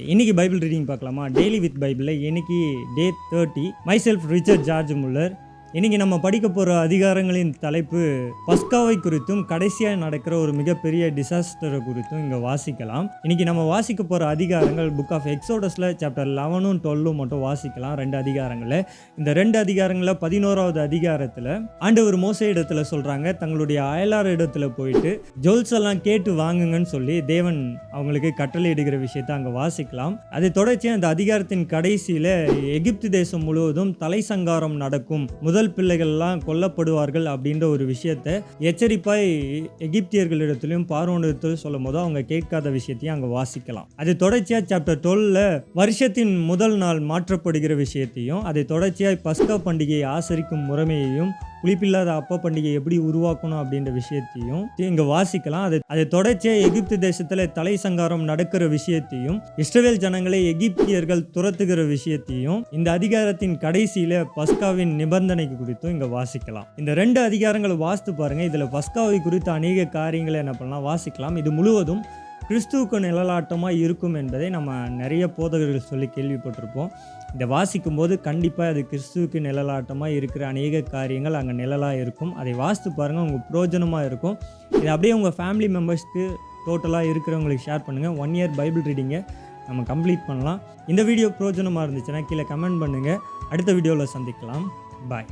இன்னைக்கு Bible reading பார்க்கலாமா? Daily with பைபிளில் இன்னைக்கு டே 30. My self Richard George Muller. இன்னைக்கு நம்ம படிக்க போகிற அதிகாரங்களின் தலைப்பு பஸ்காவை குறித்தும் கடைசியாக நடக்கிற ஒரு மிகப்பெரிய டிசாஸ்டரை குறித்தும் இங்கே வாசிக்கலாம். இன்னைக்கு நம்ம வாசிக்க போகிற அதிகாரங்கள் புக் ஆஃப் எக்ஸோடஸில் சாப்டர் 11 12 மட்டும் வாசிக்கலாம். 2 அதிகாரங்களில். இந்த 2 அதிகாரங்களில் 11வது அதிகாரத்தில் ஆண்டவர் மோசே இடத்துல சொல்கிறாங்க, தங்களுடைய அயலார் இடத்துல போயிட்டு ஜுவல்ஸ் எல்லாம் கேட்டு வாங்குங்கன்னு சொல்லி தேவன் அவங்களுக்கு கட்டளை இடுகிற விஷயத்தை அங்கே வாசிக்கலாம். அதை தொடர்ச்சி அந்த அதிகாரத்தின் கடைசியில் எகிப்து தேசம் முழுவதும் தலை சங்காரம் நடக்கும், முதல் பிள்ளைகள்லாம் கொல்லப்படுவார்கள் அப்படின்ற ஒரு விஷயத்தை எச்சரிப்பாய் எகிப்தியர்களிடத்திலும் பார்வோனிடத்திலும் சொல்லும் போது அவங்க கேட்காத விஷயத்தையும் அங்கே வாசிக்கலாம். அதை தொடர்ச்சியாக சாப்டர் 12 வருஷத்தின் முதல் நாள் மாற்றப்படுகிற விஷயத்தையும், அதை தொடர்ச்சியாக பஸ்கா பண்டிகையை ஆசரிக்கும் முறைமையையும், புளிப்பில்லாத அப்ப பண்டிகை எப்படி உருவாக்கணும் அப்படின்ற விஷயத்தையும் இங்கே வாசிக்கலாம். அதை தொடர்ச்சியாக எகிப்து தேசத்தில் தலை சங்காரம் நடக்கிற விஷயத்தையும், இஸ்ரவேல் ஜனங்களை எகிப்தியர்கள் துரத்துகிற விஷயத்தையும், இந்த அதிகாரத்தின் கடைசியில் பஸ்காவின் நிபந்தனை குறித்தும் இங்கே வாசிக்கலாம். இந்த 2 அதிகாரங்களை வாசித்து பாருங்க. இதில் பஸ்காவை குறித்து அநேக காரியங்களை என்ன பண்ணலாம் வாசிக்கலாம். இது முழுவதும் கிறிஸ்துவுக்கு நிழலாட்டமாக இருக்கும் என்பதை நம்ம நிறைய போதகர்கள் சொல்லி கேள்விப்பட்டிருப்போம். இதை வாசிக்கும் போது கண்டிப்பாக அது கிறிஸ்துவுக்கு நிழலாட்டமாக இருக்கிற அநேக காரியங்கள் அங்கே நிழலாக இருக்கும். அதை வாசித்து பாருங்கள், உங்களுக்கு பிரயோஜனமாக இருக்கும். இதை அப்படியே உங்கள் ஃபேமிலி மெம்பர்ஸ்க்கு டோட்டலாக இருக்கிறவங்களுக்கு ஷேர் பண்ணுங்கள். 1 இயர் பைபிள் ரீடிங்கை நம்ம கம்ப்ளீட் பண்ணலாம். இந்த வீடியோ பிரயோஜனமாக இருந்துச்சுன்னா கீழே கமெண்ட் பண்ணுங்கள். அடுத்த வீடியோவில் சந்திக்கலாம். பாய்.